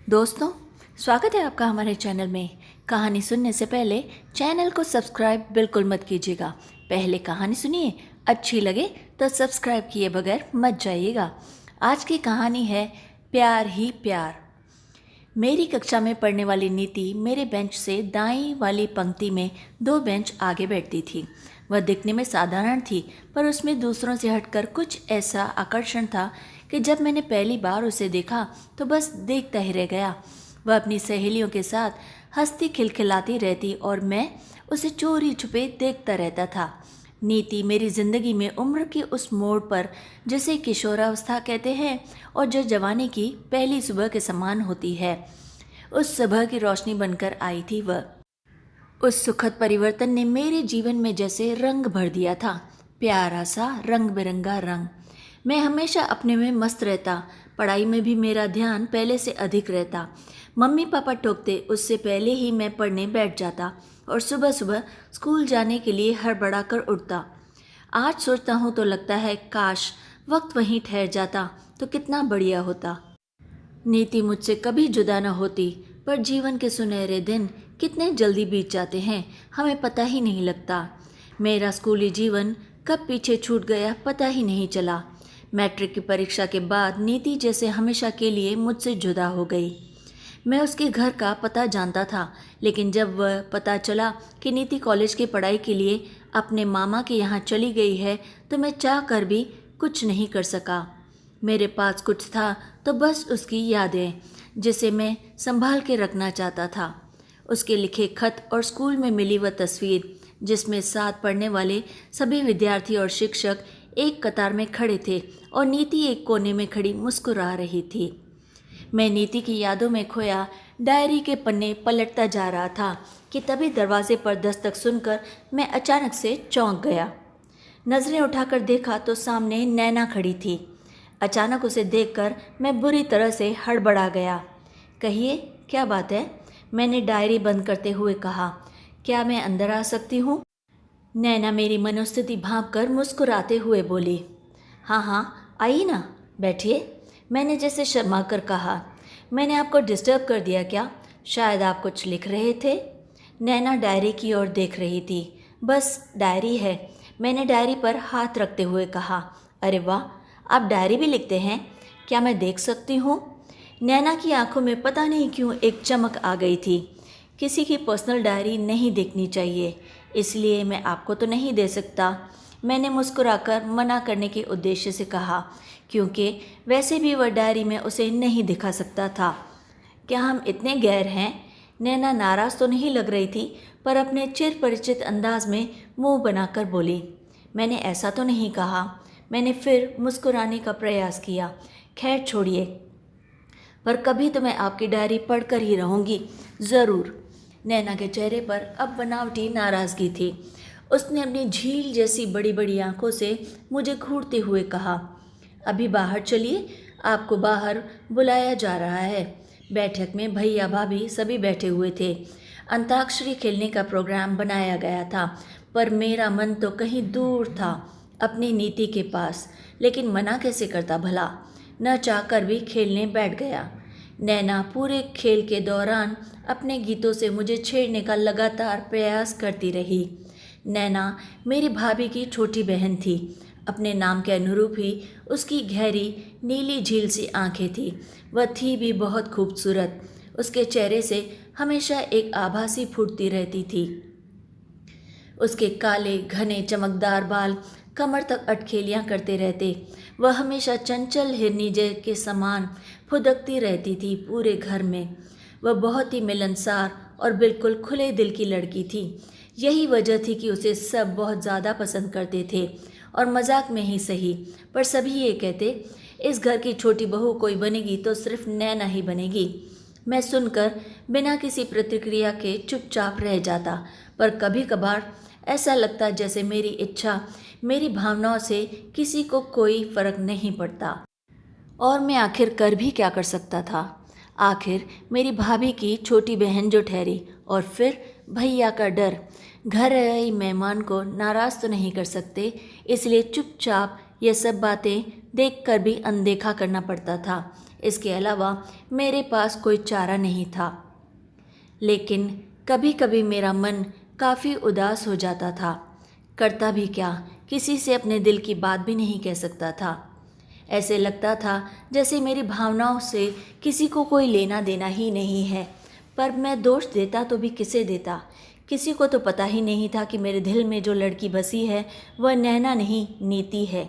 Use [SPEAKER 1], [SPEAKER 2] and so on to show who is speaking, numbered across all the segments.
[SPEAKER 1] दोस्तों, स्वागत है आपका हमारे चैनल में। कहानी सुनने से पहले चैनल को सब्सक्राइब बिल्कुल मत कीजिएगा। पहले कहानी सुनिए, अच्छी लगे तो सब्सक्राइब किए बगैर मत जाइएगा। आज की कहानी है प्यार ही प्यार। मेरी कक्षा में पढ़ने वाली नीति मेरे बेंच से दाईं वाली पंक्ति में 2 बेंच आगे बैठती थी। वह दिखने में साधारण थी, पर उसमें दूसरों से हटकर कुछ ऐसा आकर्षण था कि जब मैंने पहली बार उसे देखा तो बस देखता ही रह गया। वह अपनी सहेलियों के साथ हंसती खिलखिलाती रहती और मैं उसे चोरी छुपे देखता रहता था। नीति मेरी जिंदगी में उम्र के उस मोड़ पर, जिसे किशोरावस्था कहते हैं और जो जवानी की पहली सुबह के समान होती है, उस सुबह की रोशनी बनकर आई थी। वह उस सुखद परिवर्तन ने मेरे जीवन में जैसे रंग भर दिया था, प्यारा सा रंग बिरंगा रंग। मैं हमेशा अपने में मस्त रहता, पढ़ाई में भी मेरा ध्यान पहले से अधिक रहता। मम्मी पापा टोकते उससे पहले ही मैं पढ़ने बैठ जाता और सुबह सुबह स्कूल जाने के लिए हड़बड़ा कर उठता। आज सोचता हूँ तो लगता है काश वक्त वहीं ठहर जाता तो कितना बढ़िया होता। नीति मुझसे कभी जुदा न होती, पर जीवन के सुनहरे दिन कितने जल्दी बीत जाते हैं, हमें पता ही नहीं लगता। मेरा स्कूली जीवन कब पीछे छूट गया पता ही नहीं चला। मैट्रिक की परीक्षा के बाद नीति जैसे हमेशा के लिए मुझसे जुदा हो गई। मैं उसके घर का पता जानता था, लेकिन जब वह पता चला कि नीति कॉलेज की पढ़ाई के लिए अपने मामा के यहाँ चली गई है तो मैं चाह कर भी कुछ नहीं कर सका। मेरे पास कुछ था तो बस उसकी यादें, जिसे मैं संभाल के रखना चाहता था। उसके लिखे खत और स्कूल में मिली वह तस्वीर, जिसमें साथ पढ़ने वाले सभी विद्यार्थी और शिक्षक एक कतार में खड़े थे और नीति एक कोने में खड़ी मुस्कुरा रही थी। मैं नीति की यादों में खोया डायरी के पन्ने पलटता जा रहा था कि तभी दरवाजे पर दस्तक सुनकर मैं अचानक से चौंक गया। नज़रें उठाकर देखा तो सामने नैना खड़ी थी। अचानक उसे देखकर मैं बुरी तरह से हड़बड़ा गया। कहिए, क्या बात है? मैंने डायरी बंद करते हुए कहा। क्या मैं अंदर आ सकती हूँ? नैना मेरी मनोस्थिति भांपकर मुस्कुराते हुए बोली। हाँ हाँ, आइए ना, बैठिए। मैंने जैसे शर्मा कर कहा। मैंने आपको डिस्टर्ब कर दिया क्या? शायद आप कुछ लिख रहे थे। नैना डायरी की ओर देख रही थी। बस डायरी है, मैंने डायरी पर हाथ रखते हुए कहा। अरे वाह, आप डायरी भी लिखते हैं? क्या मैं देख सकती हूँ? नैना की आंखों में पता नहीं क्यों एक चमक आ गई थी। किसी की पर्सनल डायरी नहीं देखनी चाहिए, इसलिए मैं आपको तो नहीं दे सकता, मैंने मुस्कुराकर मना करने के उद्देश्य से कहा, क्योंकि वैसे भी वह डायरी में उसे नहीं दिखा सकता था। क्या हम इतने गैर हैं? नैना नाराज़ तो नहीं लग रही थी, पर अपने चिर परिचित अंदाज में मुंह बनाकर बोली। मैंने ऐसा तो नहीं कहा। मैंने फिर मुस्कुराने का प्रयास किया। खैर छोड़िए, पर कभी तो मैं आपकी डायरी पढ़कर ही रहूँगी, ज़रूर। नैना के चेहरे पर अब बनावटी नाराज़गी थी। उसने अपनी झील जैसी बड़ी बड़ी आंखों से मुझे घूरते हुए कहा, अभी बाहर चलिए, आपको बाहर बुलाया जा रहा है। बैठक में भैया भाभी सभी बैठे हुए थे। अंताक्षरी खेलने का प्रोग्राम बनाया गया था, पर मेरा मन तो कहीं दूर था, अपनी नीति के पास। लेकिन मना कैसे करता भला? न चाहकर भी खेलने बैठ गया। नैना पूरे खेल के दौरान अपने गीतों से मुझे छेड़ने का लगातार प्रयास करती रही। नैना मेरी भाभी की छोटी बहन थी। अपने नाम के अनुरूप ही उसकी गहरी नीली झील सी आंखें थी। वह थी भी बहुत खूबसूरत। उसके चेहरे से हमेशा एक आभा सी फूटती रहती थी। उसके काले घने चमकदार बाल कमर तक अटखेलियाँ करते रहते। वह हमेशा चंचल हिरनी के समान फुदकती रहती थी पूरे घर में। वह बहुत ही मिलनसार और बिल्कुल खुले दिल की लड़की थी। यही वजह थी कि उसे सब बहुत ज़्यादा पसंद करते थे, और मजाक में ही सही, पर सभी ये कहते, इस घर की छोटी बहू कोई बनेगी तो सिर्फ नैना ही बनेगी। मैं सुनकर बिना किसी प्रतिक्रिया के चुपचाप रह जाता, पर कभी कभार ऐसा लगता जैसे मेरी इच्छा, मेरी भावनाओं से किसी को कोई फर्क नहीं पड़ता। और मैं आखिर कर भी क्या कर सकता था? आखिर मेरी भाभी की छोटी बहन जो ठहरी, और फिर भैया का डर। घर आई मेहमान को नाराज़ तो नहीं कर सकते, इसलिए चुपचाप ये सब बातें देखकर भी अनदेखा करना पड़ता था। इसके अलावा मेरे पास कोई चारा नहीं था। लेकिन कभी कभी मेरा मन काफ़ी उदास हो जाता था। करता भी क्या, किसी से अपने दिल की बात भी नहीं कह सकता था। ऐसे लगता था जैसे मेरी भावनाओं से किसी को कोई लेना देना ही नहीं है। पर मैं दोष देता तो भी किसे देता? किसी को तो पता ही नहीं था कि मेरे दिल में जो लड़की बसी है वह नैना नहीं, नीति है।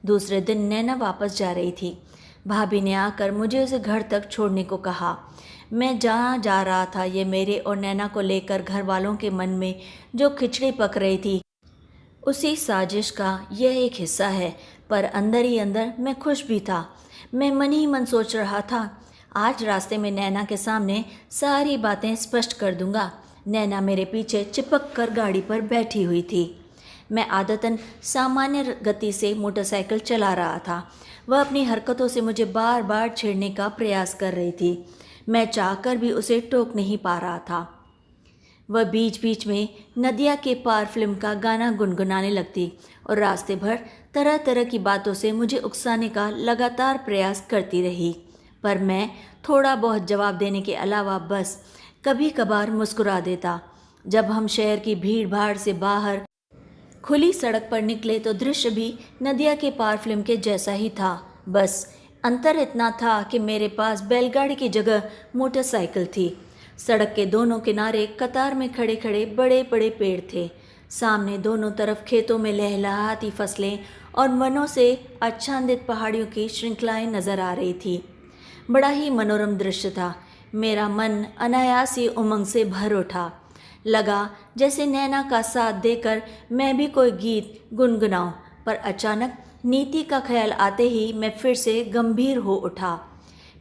[SPEAKER 1] दूसरे दिन नैना वापस जा रही थी। भाभी ने आकर मुझे उसे घर तक छोड़ने को कहा। मैं जहाँ जा रहा था, ये मेरे और नैना को लेकर घर वालों के मन में जो खिचड़ी पक रही थी, उसी साजिश का यह एक हिस्सा है। पर अंदर ही अंदर मैं खुश भी था। मैं मन ही मन सोच रहा था, आज रास्ते में नैना के सामने सारी बातें स्पष्ट कर दूंगा। नैना मेरे पीछे चिपक कर गाड़ी पर बैठी हुई थी। मैं आदतन सामान्य गति से मोटरसाइकिल चला रहा था। वह अपनी हरकतों से मुझे बार बार छेड़ने का प्रयास कर रही थी। मैं चाहकर भी उसे टोक नहीं पा रहा था। वह बीच बीच में नदिया के पार फिल्म का गाना गुनगुनाने लगती और रास्ते भर तरह तरह की बातों से मुझे उकसाने का लगातार प्रयास करती रही। पर मैं थोड़ा बहुत जवाब देने के अलावा बस कभी कभार मुस्कुरा देता। जब हम शहर की भीड़ भाड़ से बाहर खुली सड़क पर निकले तो दृश्य भी नदिया के पार फिल्म के जैसा ही था। बस अंतर इतना था कि मेरे पास बैलगाड़ी की जगह मोटरसाइकिल थी। सड़क के दोनों किनारे कतार में खड़े खड़े बड़े बड़े पेड़ थे। सामने दोनों तरफ खेतों में लहलहाती फसलें और वनों से आच्छादित पहाड़ियों की श्रृंखलाएं नजर आ रही थी। बड़ा ही मनोरम दृश्य था। मेरा मन अनायास ही उमंग से भर उठा। लगा जैसे नैना का साथ देकर मैं भी कोई गीत गुनगुनाऊं। पर अचानक नीति का ख्याल आते ही मैं फिर से गंभीर हो उठा।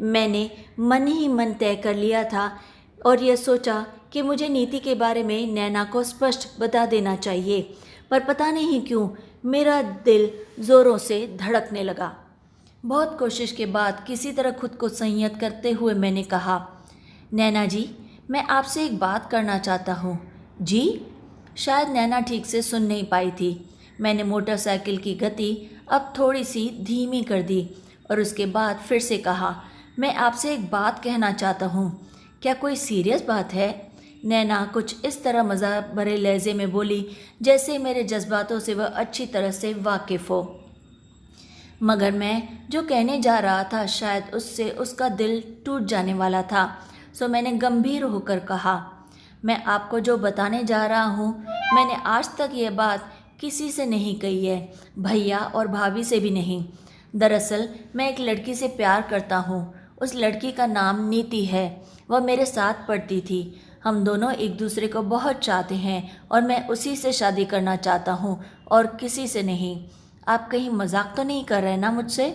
[SPEAKER 1] मैंने मन ही मन तय कर लिया था और यह सोचा कि मुझे नीति के बारे में नैना को स्पष्ट बता देना चाहिए। पर पता नहीं क्यों मेरा दिल ज़ोरों से धड़कने लगा। बहुत कोशिश के बाद किसी तरह खुद को संयत करते हुए मैंने कहा, नैना जी, मैं आपसे एक बात करना चाहता हूँ। जी? शायद नैना ठीक से सुन नहीं पाई थी। मैंने मोटरसाइकिल की गति अब थोड़ी सी धीमी कर दी और उसके बाद फिर से कहा, मैं आपसे एक बात कहना चाहता हूँ। क्या कोई सीरियस बात है? नैना कुछ इस तरह मज़ाक भरे लहजे में बोली जैसे मेरे जज्बातों से वह अच्छी तरह से वाकिफ़ हो। मगर मैं जो कहने जा रहा था शायद उससे उसका दिल टूट जाने वाला था। सो मैंने गंभीर होकर कहा, मैं आपको जो बताने जा रहा हूँ, मैंने आज तक यह बात किसी से नहीं कही है, भैया और भाभी से भी नहीं। दरअसल मैं एक लड़की से प्यार करता हूँ। उस लड़की का नाम नीति है। वह मेरे साथ पढ़ती थी। हम दोनों एक दूसरे को बहुत चाहते हैं और मैं उसी से शादी करना चाहता हूँ और किसी से नहीं। आप कहीं मजाक तो नहीं कर रहे ना मुझसे?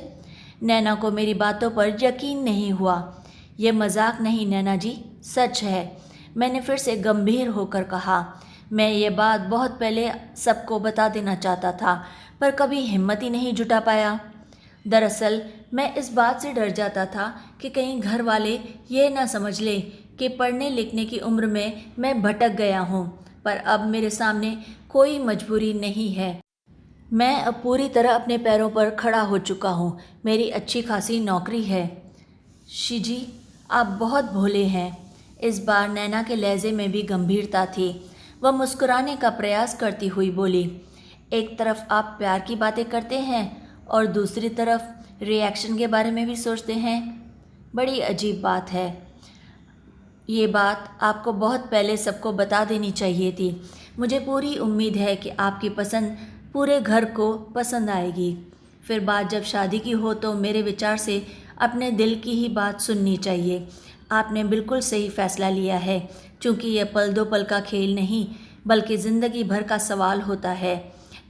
[SPEAKER 1] नैना को मेरी बातों पर यकीन नहीं हुआ। यह मजाक नहीं नैना जी, सच है। मैंने फिर से गंभीर होकर कहा, मैं ये बात बहुत पहले सबको बता देना चाहता था पर कभी हिम्मत ही नहीं जुटा पाया। दरअसल मैं इस बात से डर जाता था कि कहीं घर वाले ये ना समझ लें कि पढ़ने लिखने की उम्र में मैं भटक गया हूँ। पर अब मेरे सामने कोई मजबूरी नहीं है। मैं अब पूरी तरह अपने पैरों पर खड़ा हो चुका हूँ। मेरी अच्छी खासी नौकरी है। शीजी, आप बहुत भोले हैं। इस बार नैना के लहजे में भी गंभीरता थी। वह मुस्कुराने का प्रयास करती हुई बोली, एक तरफ आप प्यार की बातें करते हैं और दूसरी तरफ रिएक्शन के बारे में भी सोचते हैं। बड़ी अजीब बात है। ये बात आपको बहुत पहले सबको बता देनी चाहिए थी। मुझे पूरी उम्मीद है कि आपकी पसंद पूरे घर को पसंद आएगी। फिर बात जब शादी की हो तो मेरे विचार से अपने दिल की ही बात सुननी चाहिए। आपने बिल्कुल सही फैसला लिया है, क्योंकि यह पल दो पल का खेल नहीं बल्कि ज़िंदगी भर का सवाल होता है।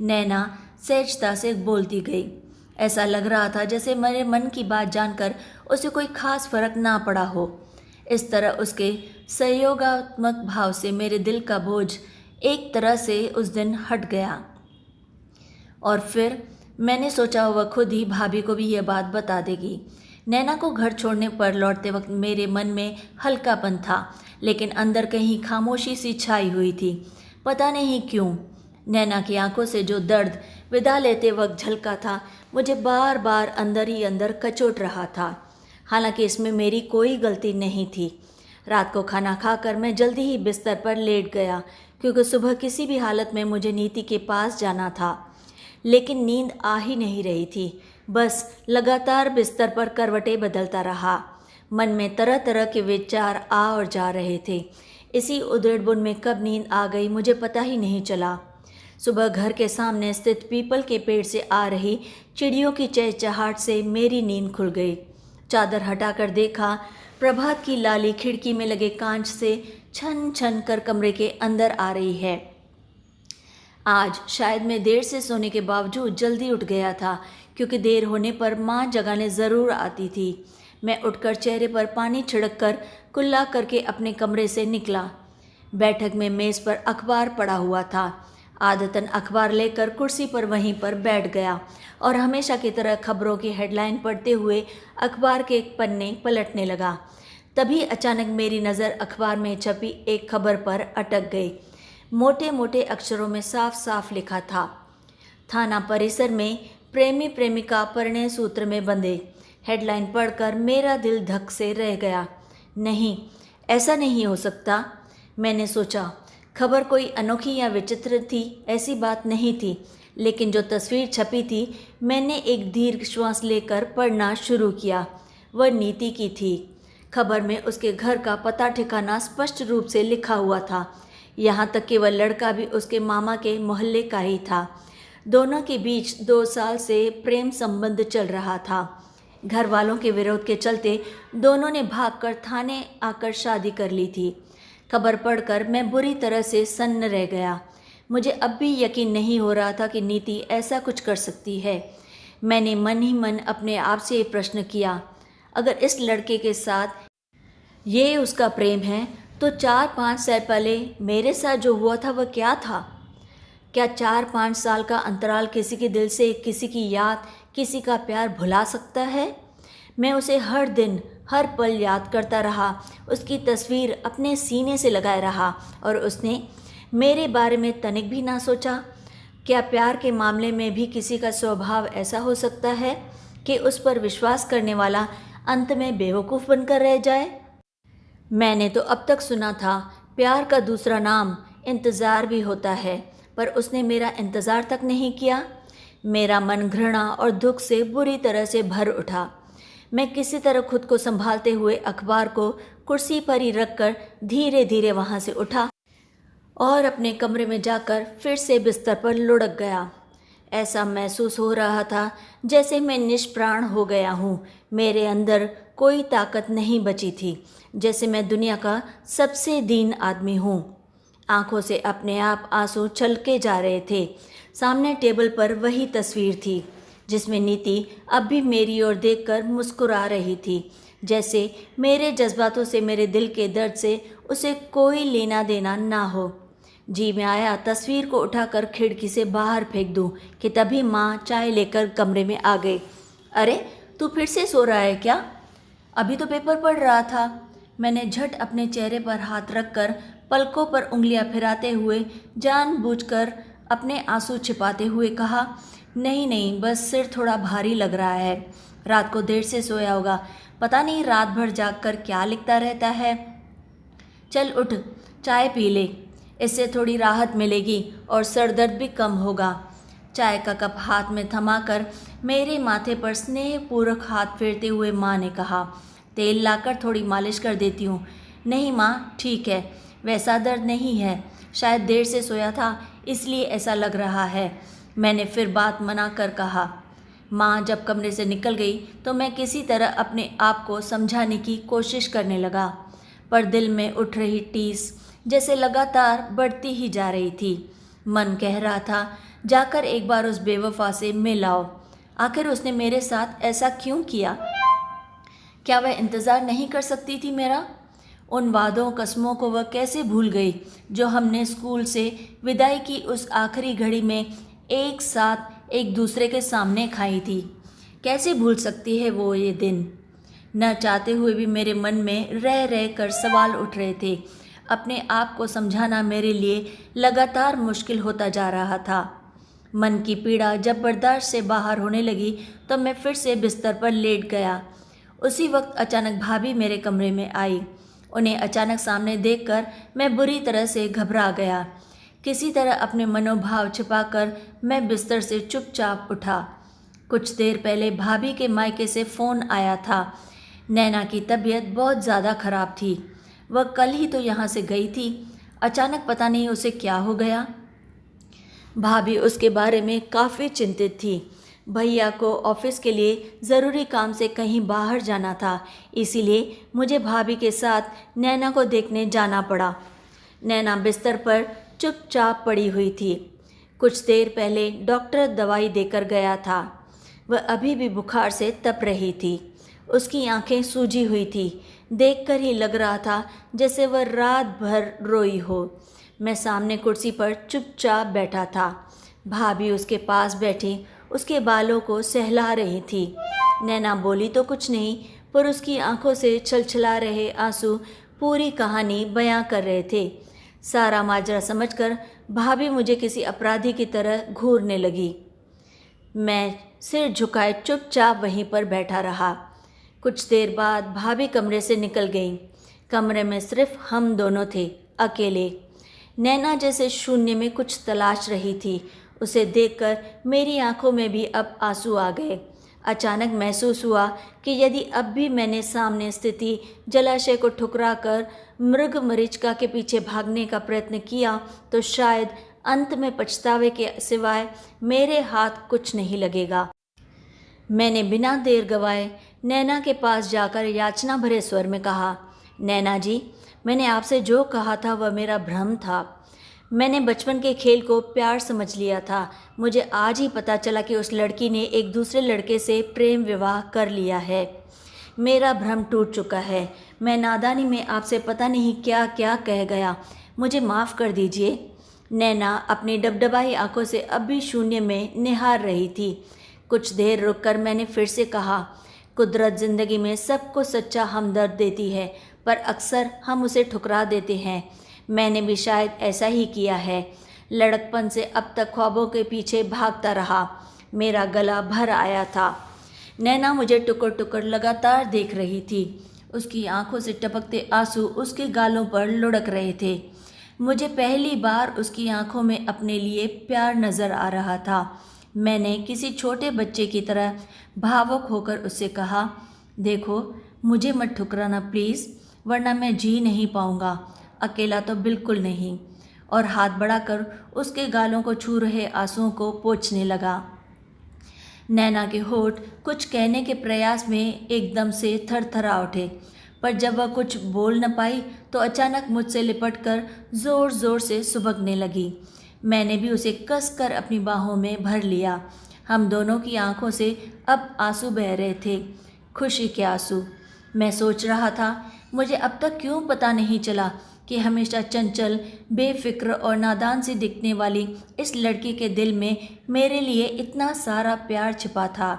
[SPEAKER 1] नैना सहजता से बोलती गई। ऐसा लग रहा था जैसे मेरे मन की बात जानकर उसे कोई खास फर्क ना पड़ा हो। इस तरह उसके सहयोगात्मक भाव से मेरे दिल का बोझ एक तरह से उस दिन हट गया। और फिर मैंने सोचा वह खुद ही भाभी को भी यह बात बता देगी। नैना को घर छोड़ने पर लौटते वक्त मेरे मन में हल्कापन था, लेकिन अंदर कहीं खामोशी सी छाई हुई थी। पता नहीं क्यों नैना की आंखों से जो दर्द विदा लेते वक्त झलका था, मुझे बार बार अंदर ही अंदर कचोट रहा था। हालांकि इसमें मेरी कोई गलती नहीं थी। रात को खाना खाकर मैं जल्दी ही बिस्तर पर लेट गया, क्योंकि सुबह किसी भी हालत में मुझे नीति के पास जाना था। लेकिन नींद आ ही नहीं रही थी, बस लगातार बिस्तर पर करवटें बदलता रहा। मन में तरह तरह के विचार आ और जा रहे थे। इसी उधेड़-बुन में कब नींद आ गई मुझे पता ही नहीं चला। सुबह घर के सामने स्थित पीपल के पेड़ से आ रही चिड़ियों की चहचहाट से मेरी नींद खुल गई। चादर हटाकर देखा, प्रभात की लाली खिड़की में लगे कांच से छन छन कर कमरे के अंदर आ रही है। आज शायद मैं देर से सोने के बावजूद जल्दी उठ गया था, क्योंकि देर होने पर माँ जगाने ज़रूर आती थी। मैं उठकर चेहरे पर पानी छिड़ककर कुल्ला करके अपने कमरे से निकला। बैठक में मेज़ पर अखबार पड़ा हुआ था। आदतन अखबार लेकर कुर्सी पर वहीं पर बैठ गया और हमेशा की तरह खबरों की हेडलाइन पढ़ते हुए अखबार के एक पन्ने पलटने लगा। तभी अचानक मेरी नज़र अखबार में छपी एक खबर पर अटक गई। मोटे मोटे अक्षरों में साफ साफ लिखा था, थाना परिसर में प्रेमी प्रेमिका परिणय सूत्र में बंधे। हेडलाइन पढ़कर मेरा दिल धक से रह गया। नहीं, ऐसा नहीं हो सकता, मैंने सोचा। खबर कोई अनोखी या विचित्र थी, ऐसी बात नहीं थी। लेकिन जो तस्वीर छपी थी, मैंने एक दीर्घ श्वास लेकर पढ़ना शुरू किया। वह नीति की थी। खबर में उसके घर का पता ठिकाना स्पष्ट रूप से लिखा हुआ था। यहाँ तक कि वह लड़का भी उसके मामा के मोहल्ले का ही था। दोनों के बीच 2 साल से प्रेम संबंध चल रहा था। घर वालों के विरोध के चलते दोनों ने भागकर थाने आकर शादी कर ली थी। खबर पढ़कर मैं बुरी तरह से सन्न रह गया। मुझे अब भी यकीन नहीं हो रहा था कि नीति ऐसा कुछ कर सकती है। मैंने मन ही मन अपने आप से ये प्रश्न किया, अगर इस लड़के के साथ ये उसका प्रेम है, तो 4-5 साल पहले मेरे साथ जो हुआ था वह क्या था? क्या 4-5 साल का अंतराल किसी के दिल से किसी की याद, किसी का प्यार भुला सकता है? मैं उसे हर दिन हर पल याद करता रहा, उसकी तस्वीर अपने सीने से लगाए रहा, और उसने मेरे बारे में तनिक भी ना सोचा। क्या प्यार के मामले में भी किसी का स्वभाव ऐसा हो सकता है कि उस पर विश्वास करने वाला अंत में बेवकूफ़ बनकर रह जाए? मैंने तो अब तक सुना था प्यार का दूसरा नाम इंतज़ार भी होता है, पर उसने मेरा इंतज़ार तक नहीं किया। मेरा मन घृणा और दुख से बुरी तरह से भर उठा। मैं किसी तरह खुद को संभालते हुए अखबार को कुर्सी पर ही रखकर धीरे धीरे वहाँ से उठा और अपने कमरे में जाकर फिर से बिस्तर पर लुढ़क गया। ऐसा महसूस हो रहा था जैसे मैं निष्प्राण हो गया हूँ। मेरे अंदर कोई ताकत नहीं बची थी, जैसे मैं दुनिया का सबसे दीन आदमी हूँ। आंखों से अपने आप आंसू छलके जा रहे थे। सामने टेबल पर वही तस्वीर थी, जिसमें नीति अब भी मेरी ओर देखकर मुस्कुरा रही थी, जैसे मेरे जज्बातों से, मेरे दिल के दर्द से उसे कोई लेना देना ना हो। जी में आया तस्वीर को उठाकर खिड़की से बाहर फेंक दूं कि तभी माँ चाय लेकर कमरे में आ गई। अरे, तू फिर से सो रहा है क्या? अभी तो पेपर पढ़ रहा था। मैंने झट अपने चेहरे पर हाथ रखकर पलकों पर उंगलियां फिराते हुए जानबूझकर अपने आंसू छिपाते हुए कहा, नहीं नहीं, बस सिर थोड़ा भारी लग रहा है। रात को देर से सोया होगा, पता नहीं रात भर जागकर क्या लिखता रहता है। चल उठ, चाय पी ले, इससे थोड़ी राहत मिलेगी और सर दर्द भी कम होगा। चाय का कप हाथ में थमाकर मेरे माथे पर स्नेहपूर्वक हाथ फेरते हुए माँ ने कहा, तेल लाकर थोड़ी मालिश कर देती हूँ। नहीं माँ, ठीक है, वैसा दर्द नहीं है, शायद देर से सोया था इसलिए ऐसा लग रहा है। मैंने फिर बात मना कर कहा। माँ जब कमरे से निकल गई तो मैं किसी तरह अपने आप को समझाने की कोशिश करने लगा, पर दिल में उठ रही टीस जैसे लगातार बढ़ती ही जा रही थी। मन कह रहा था, जाकर एक बार उस बेवफा से मिल आओ। आखिर उसने मेरे साथ ऐसा क्यों किया? क्या वह इंतज़ार नहीं कर सकती थी मेरा? उन वादों कस्मों को वह कैसे भूल गई जो हमने स्कूल से विदाई की उस आखिरी घड़ी में एक साथ एक दूसरे के सामने खाई थी? कैसे भूल सकती है वो ये दिन? न चाहते हुए भी मेरे मन में रह रह कर सवाल उठ रहे थे। अपने आप को समझाना मेरे लिए लगातार मुश्किल होता जा रहा था। मन की पीड़ा जब बर्दाश्त से बाहर होने लगी तो मैं फिर से बिस्तर पर लेट गया। उसी वक्त अचानक भाभी मेरे कमरे में आई। उन्हें अचानक सामने देखकर मैं बुरी तरह से घबरा गया। किसी तरह अपने मनोभाव छिपाकर मैं बिस्तर से चुपचाप उठा। कुछ देर पहले भाभी के मायके से फ़ोन आया था। नैना की तबीयत बहुत ज़्यादा ख़राब थी। वह कल ही तो यहाँ से गई थी। अचानक पता नहीं उसे क्या हो गया। भाभी उसके बारे में काफ़ी चिंतित थी। भैया को ऑफिस के लिए ज़रूरी काम से कहीं बाहर जाना था, इसीलिए मुझे भाभी के साथ नैना को देखने जाना पड़ा। नैना बिस्तर पर चुपचाप पड़ी हुई थी। कुछ देर पहले डॉक्टर दवाई देकर गया था। वह अभी भी बुखार से तप रही थी। उसकी आंखें सूजी हुई थी। देखकर ही लग रहा था जैसे वह रात भर रोई हो। मैं सामने कुर्सी पर चुपचाप बैठा था। भाभी उसके पास बैठी उसके बालों को सहला रही थी। नैना बोली तो कुछ नहीं, पर उसकी आंखों से छलछला रहे आंसू पूरी कहानी बयां कर रहे थे। सारा माजरा समझकर भाभी मुझे किसी अपराधी की तरह घूरने लगी। मैं सिर झुकाए चुपचाप वहीं पर बैठा रहा। कुछ देर बाद भाभी कमरे से निकल गई। कमरे में सिर्फ हम दोनों थे, अकेले। नैना जैसे शून्य में कुछ तलाश रही थी। उसे देखकर मेरी आंखों में भी अब आंसू आ गए। अचानक महसूस हुआ कि यदि अब भी मैंने सामने स्थिति जलाशय को ठुकरा कर मृग मरीचिका के पीछे भागने का प्रयत्न किया तो शायद अंत में पछतावे के सिवाय मेरे हाथ कुछ नहीं लगेगा। मैंने बिना देर गवाए नैना के पास जाकर याचना भरे स्वर में कहा, नैना जी, मैंने आपसे जो कहा था वह मेरा भ्रम था। मैंने बचपन के खेल को प्यार समझ लिया था। मुझे आज ही पता चला कि उस लड़की ने एक दूसरे लड़के से प्रेम विवाह कर लिया है। मेरा भ्रम टूट चुका है। मैं नादानी में आपसे पता नहीं क्या क्या कह गया। मुझे माफ़ कर दीजिए। नैना अपनी डबडबाई आंखों से अब भी शून्य में निहार रही थी। कुछ देर रुककर मैंने फिर से कहा, कुदरत ज़िंदगी में सबको सच्चा हमदर्द देती है, पर अक्सर हम उसे ठुकरा देते हैं। मैंने भी शायद ऐसा ही किया है। लड़कपन से अब तक ख्वाबों के पीछे भागता रहा। मेरा गला भर आया था। नैना मुझे टुकर टुकर लगातार देख रही थी। उसकी आंखों से टपकते आंसू उसके गालों पर लुढ़क रहे थे। मुझे पहली बार उसकी आंखों में अपने लिए प्यार नज़र आ रहा था। मैंने किसी छोटे बच्चे की तरह भावुक होकर उससे कहा, देखो, मुझे मत ठुकराना प्लीज़, वरना मैं जी नहीं पाऊँगा, अकेला तो बिल्कुल नहीं। और हाथ बढ़ाकर उसके गालों को छू रहे आंसुओं को पोंछने लगा। नैना के होठ कुछ कहने के प्रयास में एकदम से थरथरा उठे, पर जब वह कुछ बोल न पाई तो अचानक मुझसे लिपटकर ज़ोर ज़ोर से सुबकने लगी। मैंने भी उसे कसकर अपनी बाहों में भर लिया। हम दोनों की आंखों से अब आंसू बह रहे थे, खुशी के आंसू। मैं सोच रहा था, मुझे अब तक क्यों पता नहीं चला कि हमेशा चंचल, बेफिक्र और नादान सी दिखने वाली इस लड़की के दिल में मेरे लिए इतना सारा प्यार छिपा था।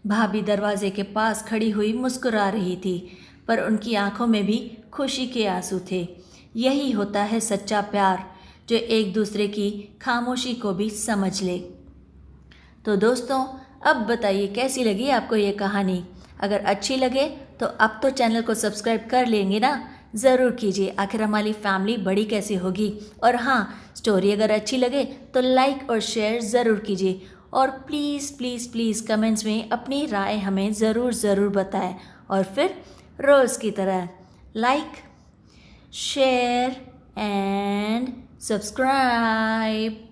[SPEAKER 1] भाभी दरवाजे के पास खड़ी हुई मुस्कुरा रही थी, पर उनकी आंखों में भी खुशी के आंसू थे। यही होता है सच्चा प्यार, जो एक दूसरे की खामोशी को भी समझ ले। तो दोस्तों, अब बताइए कैसी लगी आपको ये कहानी। अगर अच्छी लगे तो अब तो चैनल को सब्सक्राइब कर लेंगे ना, ज़रूर कीजिए, आखिर हमारी फैमिली बड़ी कैसी होगी। और हाँ, स्टोरी अगर अच्छी लगे तो लाइक और शेयर ज़रूर कीजिए। और प्लीज़ प्लीज़ प्लीज़ कमेंट्स में अपनी राय हमें ज़रूर बताएं। और फिर रोज़ की तरह लाइक, शेयर एंड सब्सक्राइब।